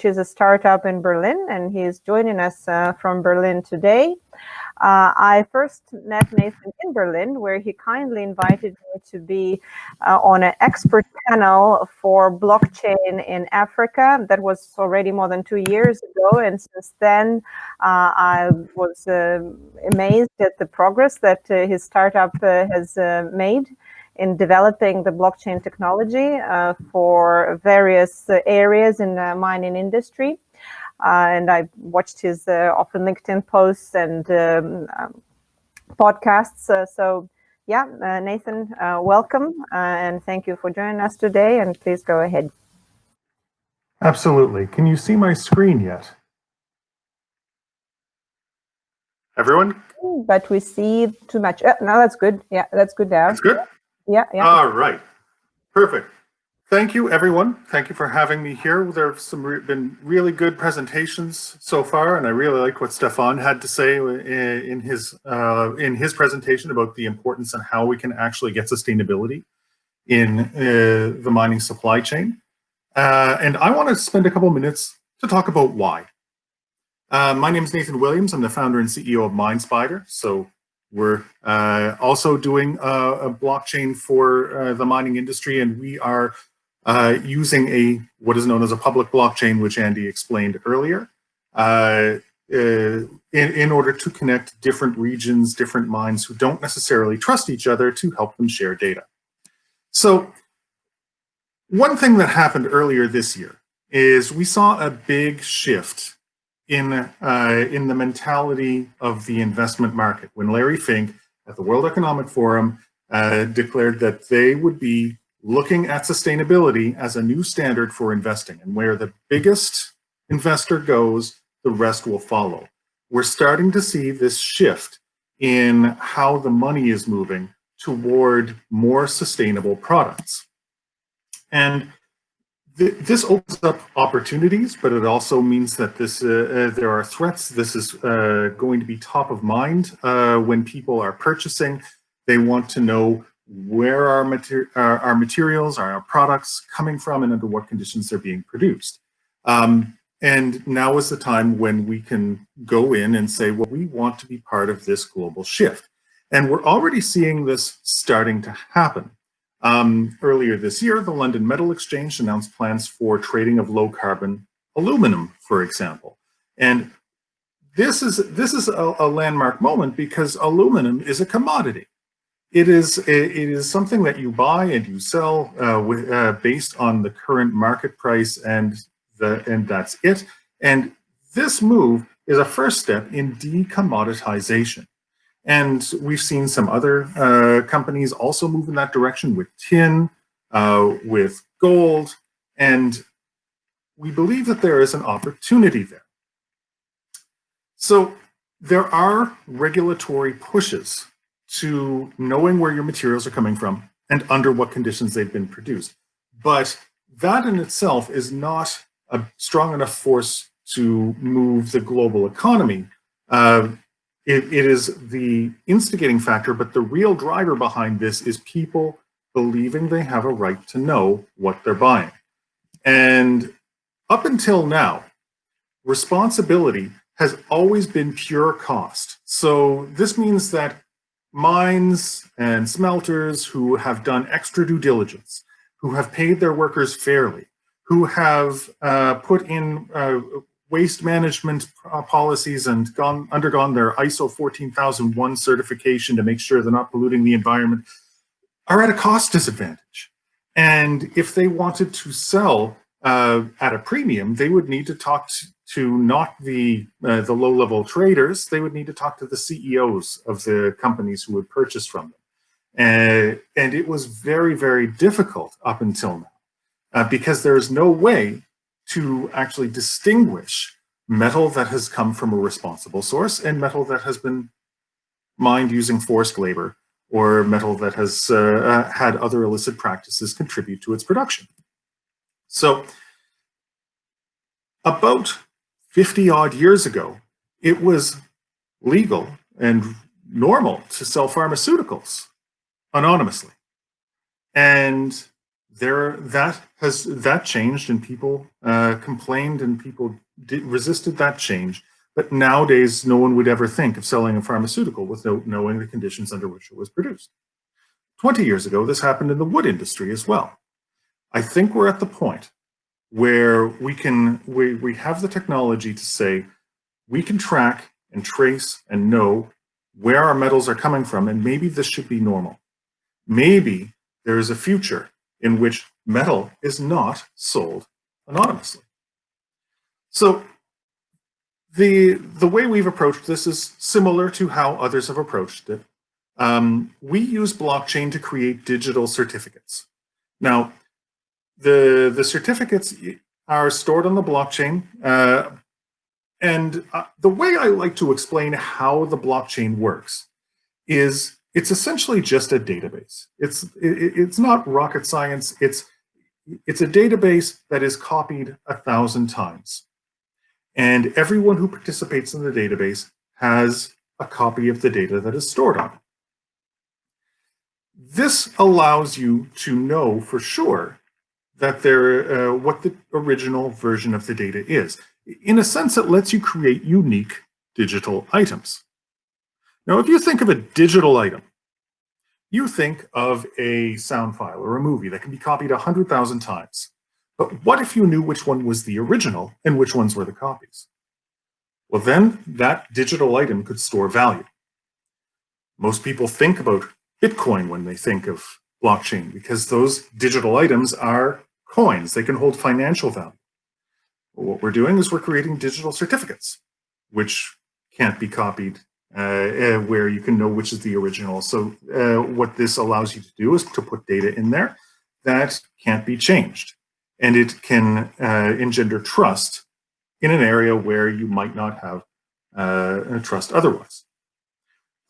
is a startup in Berlin, and he is joining us from Berlin today. I first met Nathan in Berlin, where he kindly invited me to be on an expert panel for blockchain in Africa. That was already more than 2 years ago, and since then I was amazed at the progress that his startup has made in developing the blockchain technology for various areas in the mining industry. And I watched his often LinkedIn posts and podcasts. So yeah, Nathan, welcome and thank you for joining us today. And please go ahead. Absolutely. Can you see my screen yet? Everyone? But we see too much. No, that's good. Yeah, that's good now. That's good? Yeah. All right. Perfect. Thank you, everyone. Thank you for having me here. There have been really good presentations so far, and I really like what Stefan had to say in his presentation about the importance and how we can actually get sustainability in the mining supply chain. And I want to spend a couple of minutes to talk about why. My name is Nathan Williams. I'm the founder and CEO of Minespider. So we're also doing a blockchain for the mining industry, and we are using what is known as a public blockchain, which Andy explained earlier, in order to connect different regions, different mines who don't necessarily trust each other to help them share data. So one thing that happened earlier this year is we saw a big shift in the mentality of the investment market when Larry Fink at the World Economic Forum declared that they would be looking at sustainability as a new standard for investing, and where the biggest investor goes, the rest will follow. We're starting to see this shift in how the money is moving toward more sustainable products. And this opens up opportunities, but it also means that there are threats. This is going to be top of mind when people are purchasing. They want to know where our materials, our products coming from, and under what conditions they're being produced. And now is the time when we can go in and say, well, we want to be part of this global shift. And we're already seeing this starting to happen. Earlier this year, the London Metal Exchange announced plans for trading of low-carbon aluminum, for example. And this is a landmark moment because aluminum is a commodity. It is something that you buy and you sell based on the current market price, and that's it. And this move is a first step in decommoditization. And we've seen some other companies also move in that direction with tin, with gold, and we believe that there is an opportunity there. So there are regulatory pushes to knowing where your materials are coming from and under what conditions they've been produced. But that in itself is not a strong enough force to move the global economy. It is the instigating factor, but the real driver behind this is people believing they have a right to know what they're buying. And up until now, responsibility has always been pure cost. So this means that mines and smelters who have done extra due diligence, who have paid their workers fairly, who have put in waste management policies and undergone their ISO 14001 certification to make sure they're not polluting the environment, are at a cost disadvantage. And if they wanted to sell at a premium, they would need to talk to not the low-level traders. They would need to talk to the CEOs of the companies who would purchase from them. And it was very, very difficult up until now because there is no way to actually distinguish metal that has come from a responsible source and metal that has been mined using forced labor, or metal that has had other illicit practices contribute to its production. So about 50 odd years ago, it was legal and normal to sell pharmaceuticals anonymously. And that changed, and people complained, and people resisted that change. But nowadays, no one would ever think of selling a pharmaceutical without knowing the conditions under which it was produced. 20 years ago, this happened in the wood industry as well. I think we're at the point where we have the technology to say we can track and trace and know where our metals are coming from, and maybe this should be normal. Maybe there is a future in which metal is not sold anonymously. So the way we've approached this is similar to how others have approached it. We use blockchain to create digital certificates. Now, the certificates are stored on the blockchain, and the way I like to explain how the blockchain works is it's essentially just a database. It's not rocket science. It's a database that is copied 1,000 times. And everyone who participates in the database has a copy of the data that is stored on it. This allows you to know for sure that what the original version of the data is. In a sense, it lets you create unique digital items. Now, if you think of a digital item, you think of a sound file or a movie that can be copied 100,000 times. But what if you knew which one was the original and which ones were the copies? Well, then that digital item could store value. Most people think about Bitcoin when they think of blockchain because those digital items are coins. They can hold financial value. Well, what we're doing is we're creating digital certificates, which can't be copied, where you can know which is the original. So what this allows you to do is to put data in there that can't be changed. And it can engender trust in an area where you might not have trust otherwise.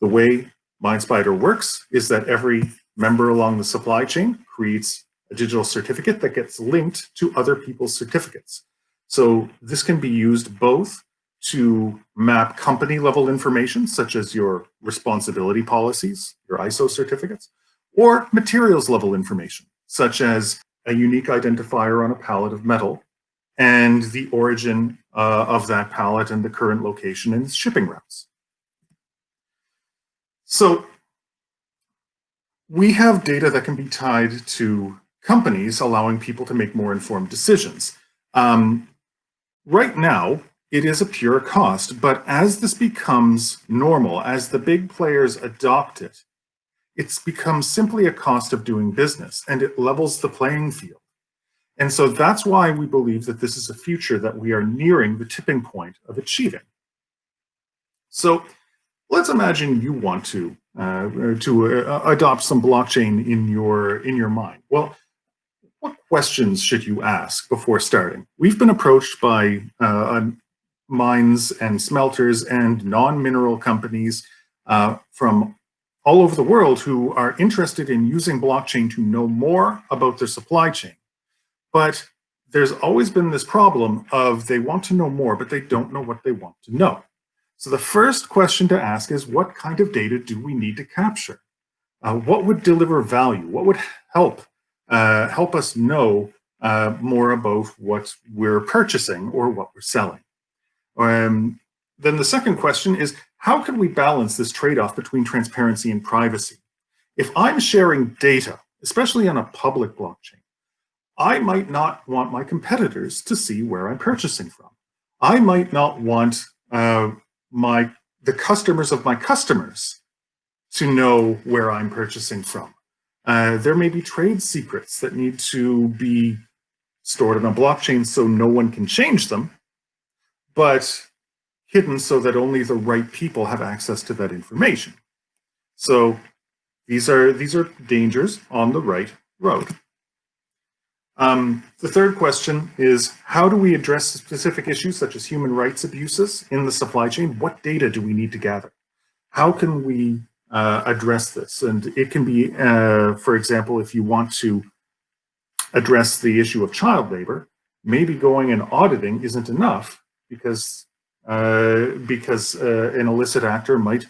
The way Minespider works is that every member along the supply chain creates a digital certificate that gets linked to other people's certificates. So this can be used both to map company level information, such as your responsibility policies, your ISO certificates, or materials level information, such as a unique identifier on a pallet of metal and the origin of that pallet and the current location and shipping routes. So we have data that can be tied to companies, allowing people to make more informed decisions. Right now, it is a pure cost, but as this becomes normal, as the big players adopt it, it's become simply a cost of doing business, and it levels the playing field. And so that's why we believe that this is a future that we are nearing the tipping point of achieving. So let's imagine you want to adopt some blockchain in your mind. Well, what questions should you ask before starting? We've been approached by mines and smelters and non-mineral companies from all over the world who are interested in using blockchain to know more about their supply chain. But there's always been this problem of they want to know more, but they don't know what they want to know. So the first question to ask is, what kind of data do we need to capture? What would deliver value? What would help us know more about what we're purchasing or what we're selling? Then the second question is, how can we balance this trade-off between transparency and privacy? If I'm sharing data, especially on a public blockchain, I might not want my competitors to see where I'm purchasing from. I might not want the customers of my customers to know where I'm purchasing from. There may be trade secrets that need to be stored on a blockchain so no one can change them, but hidden so that only the right people have access to that information. So these are dangers on the right road. The third question is, how do we address specific issues such as human rights abuses in the supply chain? What data do we need to gather? How can we address this? And it can be, for example, if you want to address the issue of child labor, maybe going and auditing isn't enough because an illicit actor might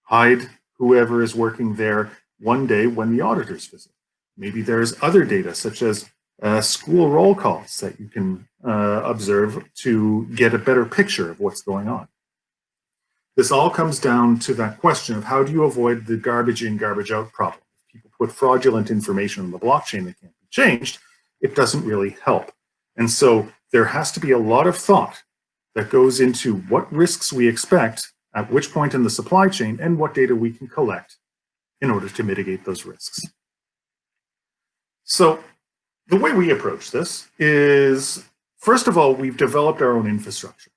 hide whoever is working there one day when the auditors visit. Maybe there's other data, such as school roll calls that you can observe to get a better picture of what's going on. This all comes down to that question of how do you avoid the garbage in, garbage out problem. If people put fraudulent information on the blockchain that can't be changed, it doesn't really help. And so there has to be a lot of thought that goes into what risks we expect at which point in the supply chain and what data we can collect in order to mitigate those risks. So the way we approach this is, first of all, we've developed our own infrastructure.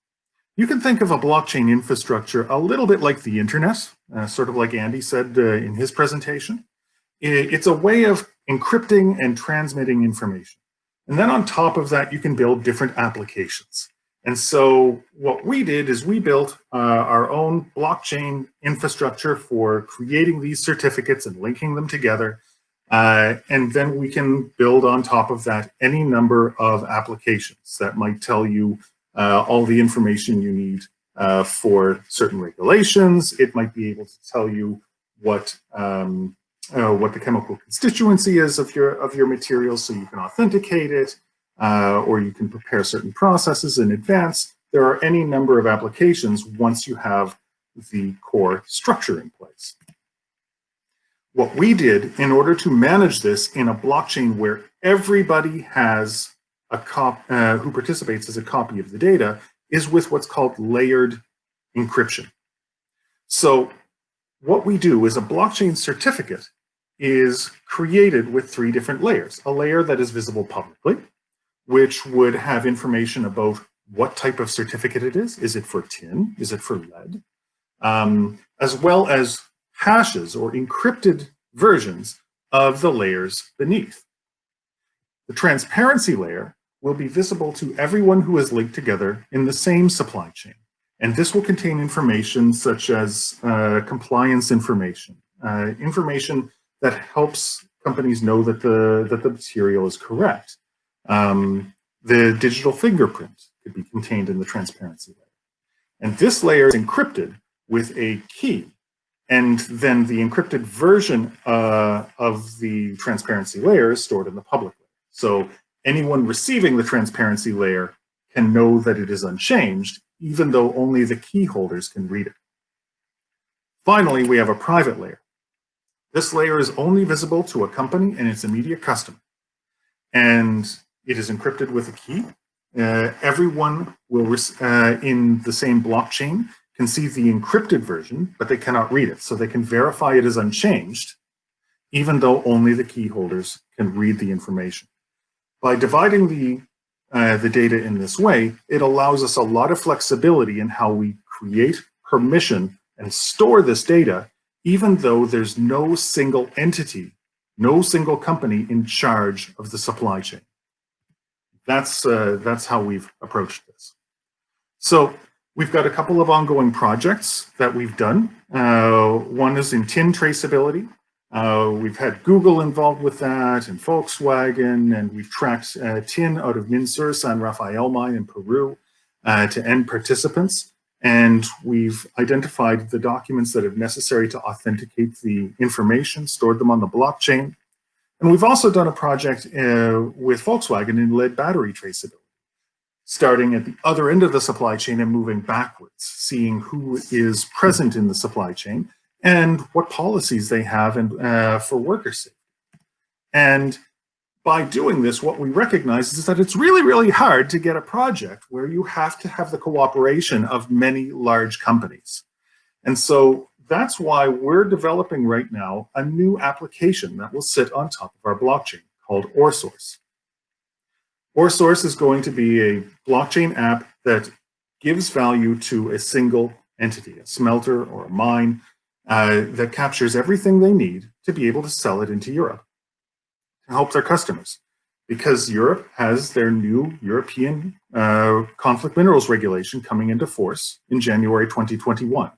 You can think of a blockchain infrastructure a little bit like the internet, sort of like Andy said in his presentation. It's a way of encrypting and transmitting information. And then on top of that, you can build different applications. And so what we did is we built our own blockchain infrastructure for creating these certificates and linking them together. And then we can build on top of that any number of applications that might tell you all the information you need for certain regulations. It might be able to tell you what the chemical constituency is of your materials, so you can authenticate it, or you can prepare certain processes in advance. There are any number of applications once you have the core structure in place. What we did in order to manage this in a blockchain where everybody has who participates as a copy of the data is with what's called layered encryption. So what we do is a blockchain certificate is created with 3 different layers. A layer that is visible publicly, which would have information about what type of certificate it is. Is it for tin? Is it for lead? As well as hashes or encrypted versions of the layers beneath. The transparency layer will be visible to everyone who is linked together in the same supply chain. And this will contain information such as compliance information, information that helps companies know that the material is correct. The digital fingerprint could be contained in the transparency layer. And this layer is encrypted with a key. And then the encrypted version of the transparency layer is stored in the public layer. So anyone receiving the transparency layer can know that it is unchanged, even though only the key holders can read it. Finally, we have a private layer. This layer is only visible to a company and its immediate customer. And it is encrypted with a key. Everyone will, in the same blockchain, can see the encrypted version, but they cannot read it. So they can verify it is unchanged, even though only the key holders can read the information. By dividing the data in this way, it allows us a lot of flexibility in how we create, permission, and store this data, even though there's no single entity, no single company in charge of the supply chain. That's how we've approached this. So we've got a couple of ongoing projects that we've done. One is in tin traceability. We've had Google involved with that, and Volkswagen, and we've tracked tin out of Minespider San Rafael mine in Peru to end participants. And we've identified the documents that are necessary to authenticate the information, stored them on the blockchain. And we've also done a project with Volkswagen in lead battery traceability, starting at the other end of the supply chain and moving backwards, seeing who is present in the supply chain and what policies they have for worker safety. And by doing this, what we recognize is that it's really, really hard to get a project where you have to have the cooperation of many large companies. And so that's why we're developing right now a new application that will sit on top of our blockchain called OreSource. OreSource is going to be a blockchain app that gives value to a single entity, a smelter or a mine, that captures everything they need to be able to sell it into Europe to help their customers. Because Europe has their new European conflict minerals regulation coming into force in January 2021.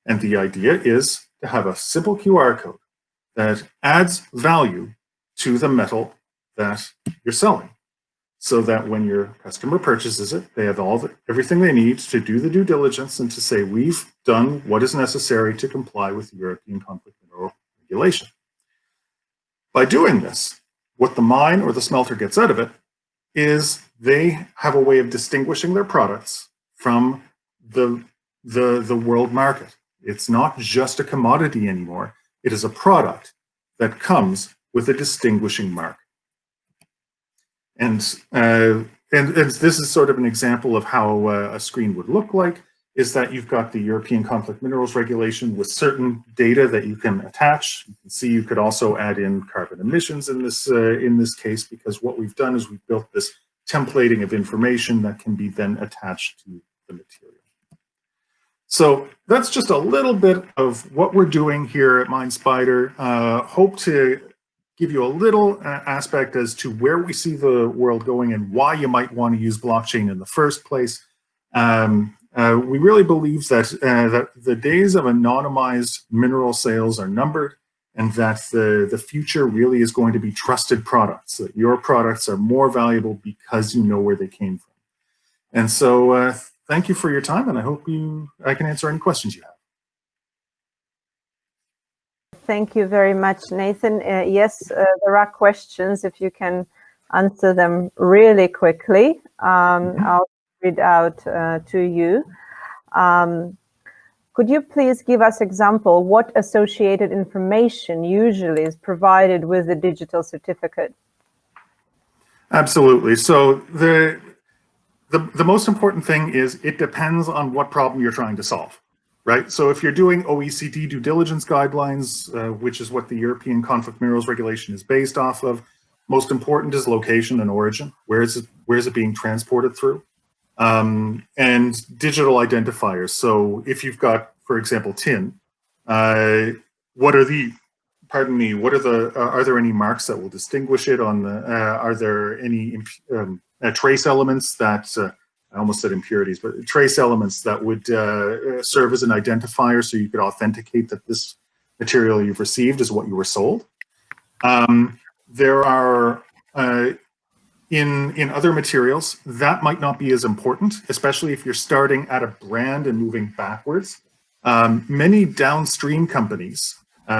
And the idea is to have a simple QR code that adds value to the metal that you're selling, so that when your customer purchases it, they have everything they need to do the due diligence and to say, we've done what is necessary to comply with the European conflict mineral regulation. By doing this, what the mine or the smelter gets out of it is they have a way of distinguishing their products from the world market. It's not just a commodity anymore. It is a product that comes with a distinguishing mark. And this is sort of an example of how a screen would look like, is that you've got the European Conflict Minerals Regulation with certain data that you can attach. You can see you could also add in carbon emissions in this case, because what we've done is we've built this templating of information that can be then attached to the material. So that's just a little bit of what we're doing here at Minespider. Hope to give you a little aspect as to where we see the world going and why you might want to use blockchain in the first place. We really believe that, that the days of anonymized mineral sales are numbered, and that the future really is going to be trusted products, that your products are more valuable because you know where they came from. And so thank you for your time, and I hope I can answer any questions you have. Thank you very much, Nathan. Yes, there are questions. If you can answer them really quickly, I'll read out to you. Could you please give us example what associated information usually is provided with the digital certificate? Absolutely. So the most important thing is it depends on what problem you're trying to solve, right? So if you're doing OECD due diligence guidelines, which is what the European Conflict Minerals Regulation is based off of, most important is location and origin. Where is it being transported through? And digital identifiers. So if you've got, for example, tin, what are there any marks that will distinguish it on the, are there any trace elements that, I almost said impurities, but trace elements that would serve as an identifier so you could authenticate that this material you've received is what you were sold? There are, in other materials, that might not be as important, especially if you're starting at a brand and moving backwards. Many downstream companies,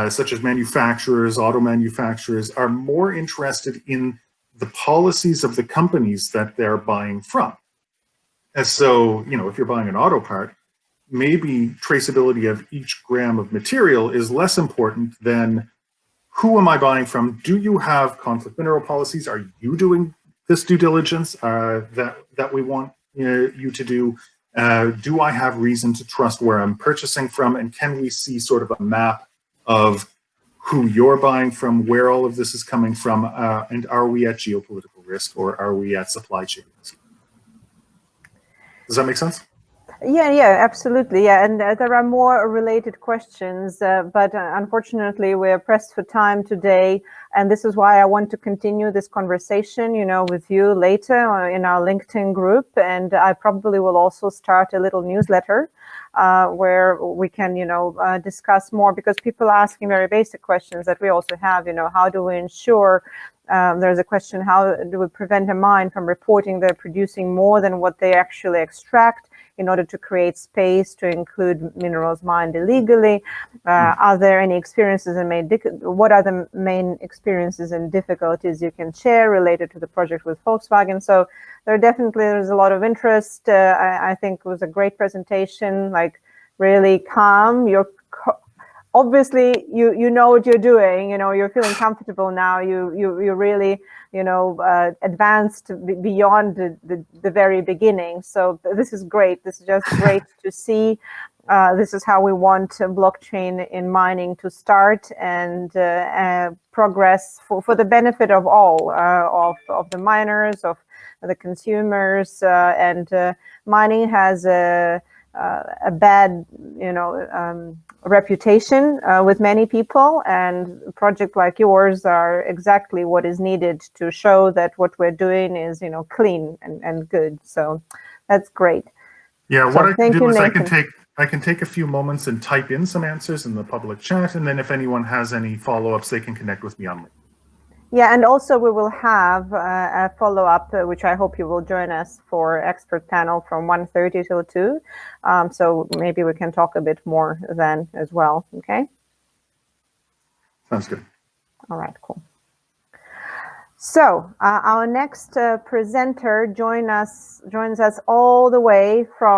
such as manufacturers, auto manufacturers, are more interested in the policies of the companies that they're buying from. And so, you know, if you're buying an auto part, maybe traceability of each gram of material is less important than who am I buying from? Do you have conflict mineral policies? Are you doing this due diligence that we want you to do? Do I have reason to trust where I'm purchasing from? And can we see sort of a map of who you're buying from, where all of this is coming from, and are we at geopolitical risk or are we at supply chain risk? Does that make sense? Yeah, absolutely. Yeah, and there are more related questions, but unfortunately we're pressed for time today, and this is why I want to continue this conversation, you know, with you later in our LinkedIn group, and I probably will also start a little newsletter where we can, you know, discuss more, because people are asking very basic questions that we also have, you know, how do we ensure there's a question, how do we prevent a mine from reporting they're producing more than what they actually extract in order to create space to include minerals mined illegally? Are there any experiences and what are the main experiences and difficulties you can share related to the project with Volkswagen? So there's a lot of interest. I think it was a great presentation, like really calm. Obviously you know what you're doing, you know, you're feeling comfortable now, you really, you know, advanced beyond the very beginning. So this is great. This is just great to see. This is how we want blockchain in mining to start and progress for the benefit of all, of the miners, of the consumers, and mining has a bad, you know, reputation with many people, and projects like yours are exactly what is needed to show that what we're doing is, you know, clean and good. So that's great. Yeah, what I can do is I can take a few moments and type in some answers in the public chat, and then if anyone has any follow-ups, they can connect with me on LinkedIn. Yeah, and also we will have a follow-up, which I hope you will join us for expert panel from 1:30 till 2. So maybe we can talk a bit more then as well, okay? Sounds good. All right, cool. So our next presenter joins us all the way from